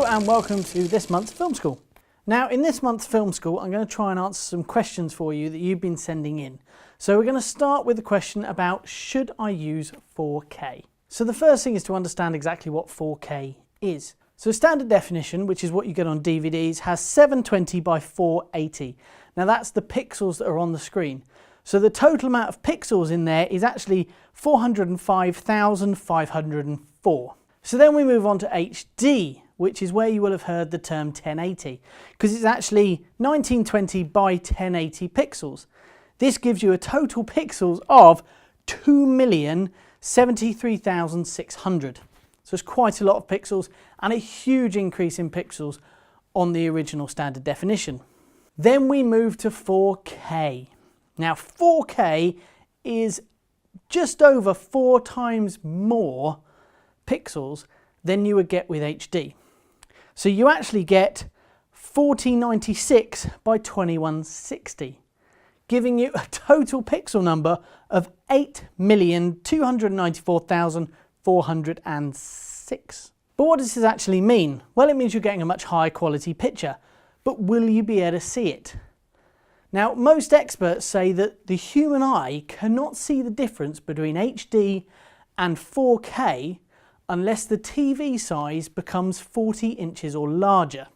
and welcome to this month's Film School. Now in this month's Film School I'm going to try and answer some questions for you that you've been sending in. So we're going to start with the question about should I use 4K? So the first thing is to understand exactly what 4K is. So standard definition, which is what you get on DVDs, has 720 by 480. Now that's the pixels that are on the screen. So the total amount of pixels in there is actually 405,504. So then we move on to HD, which is where you will have heard the term 1080, because it's actually 1920 by 1080 pixels. This gives you a total pixels of 2,073,600. So it's quite a lot of pixels and a huge increase in pixels on the original standard definition. Then we move to 4K. Now 4K is just over 4 times more pixels than you would get with HD. So you actually get 4096 by 2160, giving you a total pixel number of 8,294,406. But what does this actually mean? Well, it means you're getting a much higher quality picture, but will you be able to see it? Now, most experts say that the human eye cannot see the difference between HD and 4K unless the TV size becomes 40 inches or larger.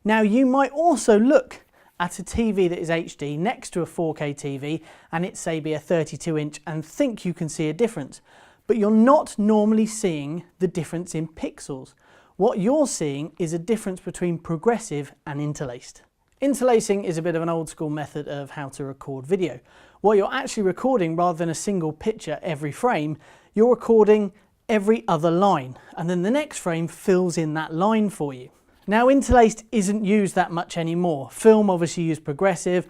Now, you might also look at a TV that is HD next to a 4K TV and it's say be a 32 inch and think you can see a difference, but you're not normally seeing the difference in pixels. What you're seeing is a difference between progressive and interlaced. Interlacing is a bit of an old school method of how to record video. What you're actually recording, rather than a single picture every frame, you're recording every other line, and then the next frame fills in that line for you. Now interlaced isn't used that much anymore. Film obviously used progressive,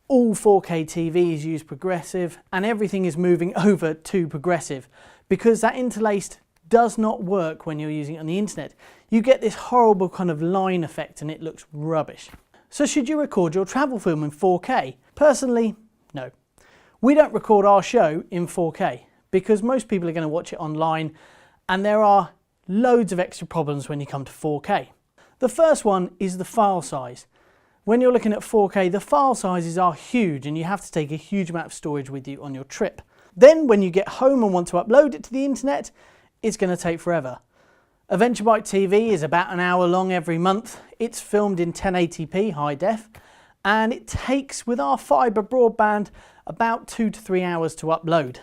all 4K TVs use progressive, and everything is moving over to progressive because that interlaced does not work when you're using it on the internet. You get this horrible kind of line effect and it looks rubbish. So should you record your travel film in 4K? Personally, no. We don't record our show in 4K because most people are going to watch it online and there are loads of extra problems when you come to 4K. The first one is the file size. When you're looking at 4K, the file sizes are huge and you have to take a huge amount of storage with you on your trip. Then when you get home and want to upload it to the internet, it's going to take forever. A VentureByte TV is about an hour long every month. It's filmed in 1080p high def and it takes, with our fibre broadband, about 2 to 3 hours to upload.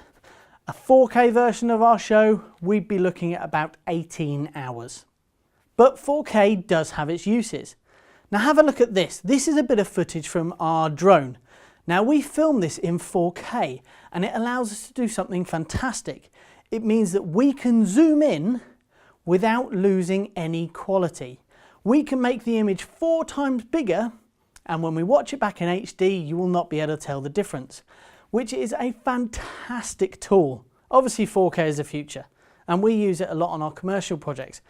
A 4K version of our show, we'd be looking at about 18 hours. But 4K does have its uses. Now have a look at this. This is a bit of footage from our drone. Now we filmed this in 4K and it allows us to do something fantastic. It means that we can zoom in without losing any quality. We can make the image 4 times bigger and when we watch it back in HD you will not be able to tell the difference, which is a fantastic tool. Obviously 4K is the future and we use it a lot on our commercial projects,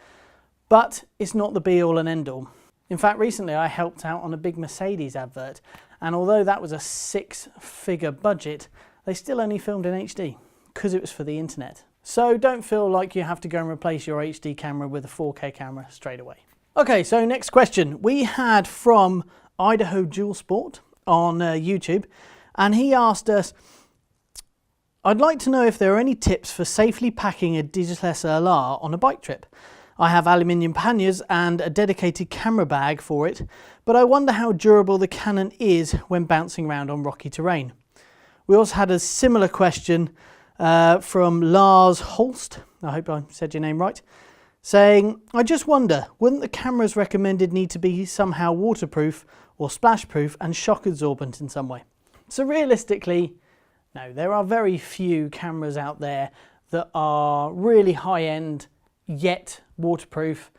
but it's not the be all and end all. In fact, recently I helped out on a big Mercedes advert and although that was a 6-figure budget, they still only filmed in HD because it was for the internet. So don't feel like you have to go and replace your HD camera with a 4K camera straight away. Okay, so next question. We had from Idaho Dual Sport on YouTube and he asked us, I'd like to know if there are any tips for safely packing a digital SLR on a bike trip. I have aluminium panniers and a dedicated camera bag for it, but I wonder how durable the Canon is when bouncing around on rocky terrain. We also had a similar question from Lars Holst, I hope I said your name right, saying, I just wonder, wouldn't the cameras recommended need to be somehow waterproof or splash proof and shock absorbent in some way? So realistically, no, there are very few cameras out there that are really high end yet waterproof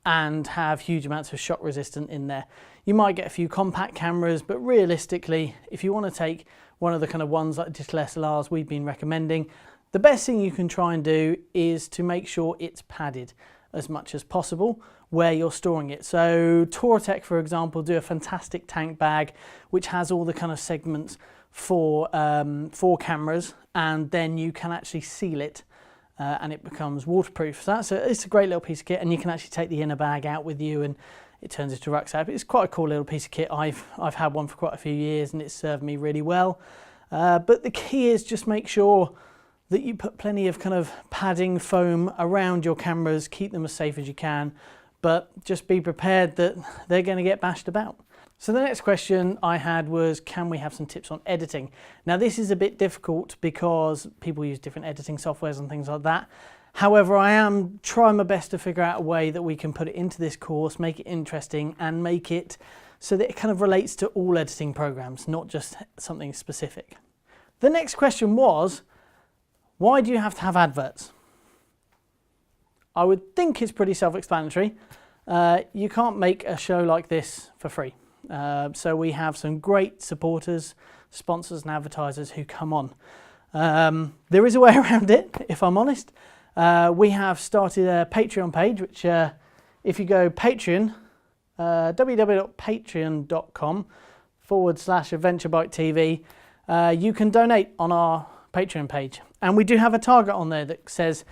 and have huge amounts of shock resistant in there. You might get a few compact cameras, but realistically, if you want to take one of the kind of ones like digital SLRs we've been recommending, the best thing you can try and do is to make sure it's padded as much as possible where you're storing it. So Touratech, for example, do a fantastic tank bag which has all the kind of segments for cameras, and then you can actually seal it and it becomes waterproof. So it's a great little piece of kit, and you can actually take the inner bag out with you and it turns into a rucksack. It's quite a cool little piece of kit. I've had one for quite a few years and it's served me really well. But the key is just make sure that you put plenty of kind of padding foam around your cameras, keep them as safe as you can, but just be prepared that they're going to get bashed about. So the next question I had was, can we have some tips on editing? Now this is a bit difficult because people use different editing softwares and things like that. However, I am trying my best to figure out a way that we can put it into this course, make it interesting and make it so that it kind of relates to all editing programs, not just something specific. The next question was, why do you have to have adverts? I would think it's pretty self-explanatory. You can't make a show like this for free. So we have some great supporters, sponsors and advertisers who come on. There is a way around it, if I'm honest. We have started a Patreon page, which if you go Patreon, www.patreon.com/AdventureBikeTV, you can donate on our Patreon page. And we do have a target on there that says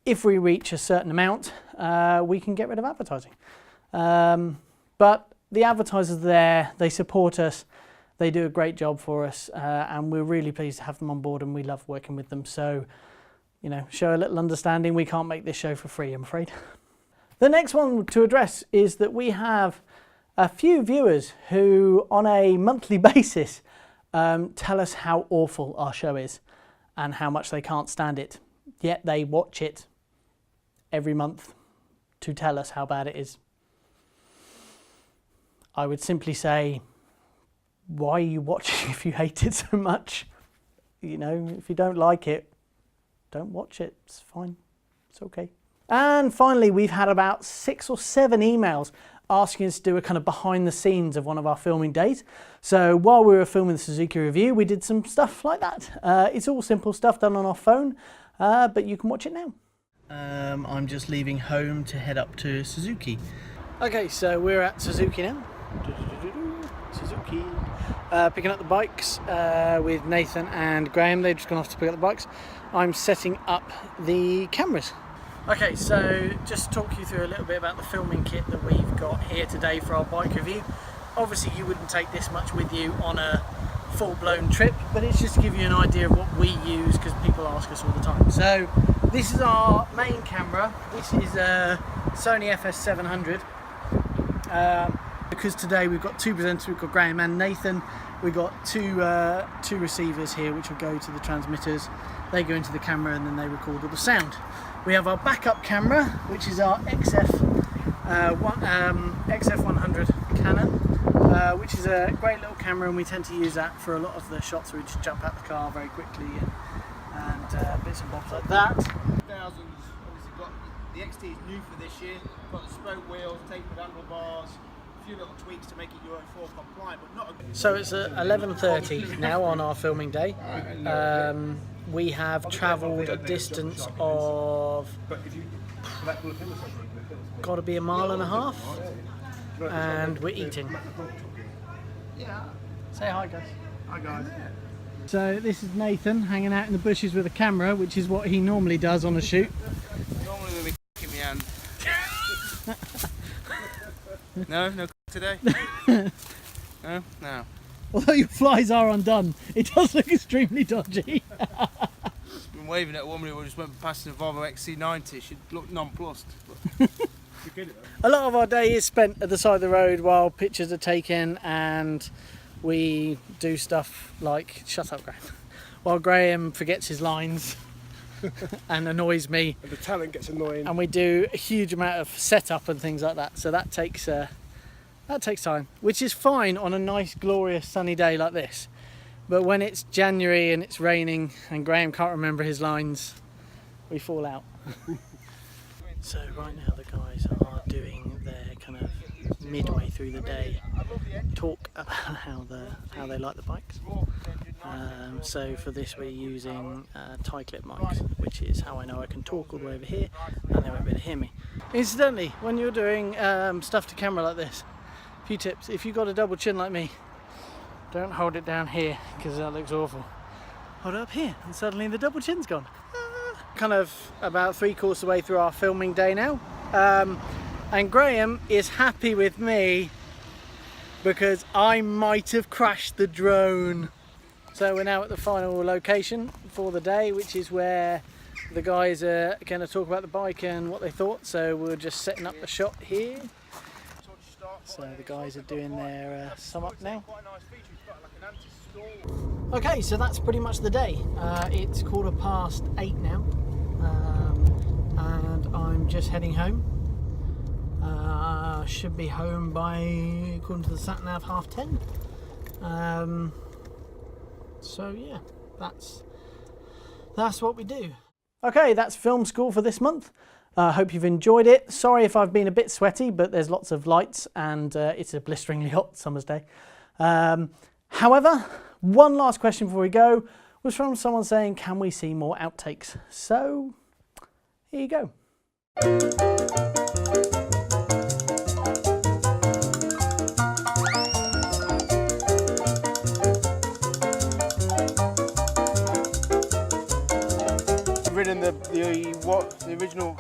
if we reach a certain amount, we can get rid of advertising. But the advertisers there, they support us, they do a great job for us, and we're really pleased to have them on board and we love working with them. So, you know, show a little understanding. We can't make this show for free, I'm afraid. The next one to address is that we have a few viewers who, on a monthly basis, tell us how awful our show is and how much they can't stand it. Yet they watch it every month to tell us how bad it is. I would simply say, why are you watching if you hate it so much? You know, if you don't like it, don't watch it. It's fine. It's okay. And finally, we've had about 6 or 7 emails asking us to do a kind of behind the scenes of one of our filming days. So while we were filming the Suzuki review, we did some stuff like that. It's all simple stuff done on our phone, but you can watch it now. I'm just leaving home to head up to Suzuki. Okay, so we're at Suzuki now. Suzuki. Picking up the bikes with Nathan and Graham. They've just gone off to pick up the bikes. I'm setting up the cameras. Okay, so just to talk you through a little bit about the filming kit that we've got here today for our bike review. Obviously you wouldn't take this much with you on a full-blown trip, but it's just to give you an idea of what we use because people ask us all the time. So this is our main camera. This is a Sony FS700. Because today we've got 2 presenters, we've got Graham and Nathan. We've got two receivers here which will go to the transmitters. They go into the camera and then they record all the sound. We have our backup camera, which is our XF100 Canon, which is a great little camera, and we tend to use that for a lot of the shots where we just jump out the car very quickly and bits and bobs like that. 2000s, obviously got the XT is new for this year. Got the spoke wheels, tapered handlebars, a few little tweaks to make it Euro 4 compliant, but not. So it's 11:30 now on our filming day. We have travelled a distance of got to be a mile and a half, and we're eating. Say hi, guys. Hi guys. So this is Nathan hanging out in the bushes with a camera, which is what he normally does on a shoot. Normally we'll be kicking me hand. No today? No. Although your flies are undone, it does look extremely dodgy. Been waving at a woman who just went past the Volvo XC90. She looked nonplussed. A lot of our day is spent at the side of the road while pictures are taken, and we do stuff like, shut up Graham, while Graham forgets his lines and annoys me. And the talent gets annoying. And we do a huge amount of setup and things like that, so that takes time, which is fine on a nice glorious sunny day like this. But when it's January and it's raining and Graham can't remember his lines, we fall out. So right now the guys are doing their kind of midway through the day talk about how they like the bikes. So for this we're using tie clip mics, which is how I know I can talk all the way over here and they won't be able to hear me. Incidentally, when you're doing stuff to camera like this, a few tips. If you've got a double chin like me, don't hold it down here because that looks awful. Hold it up here and suddenly the double chin's gone. kind of about 3/4 way through our filming day now, and Graham is happy with me because I might have crashed the drone. So we're now at the final location for the day, which is where the guys are going to talk about the bike and what they thought. So we're just setting up the shot here. So the guys are doing their sum up now. Okay, so that's pretty much the day. It's 8:15 now, and I'm just heading home. Should be home by, according to the sat nav, 10:30. So yeah, that's what we do. Okay, that's film school for this month. I hope you've enjoyed it. Sorry if I've been a bit sweaty, but there's lots of lights and it's a blisteringly hot summer's day. However, one last question before we go was from someone saying, can we see more outtakes? So, here you go. Ridden the original.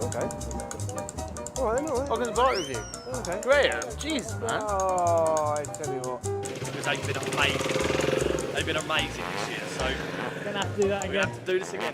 Okay. All right, all right. I'll get the bike review. Okay. Graham, jeez, man. Oh, I tell you what. Because they've been amazing. They've been amazing this year, so Gonna have to do that we're going to again. have to do this again.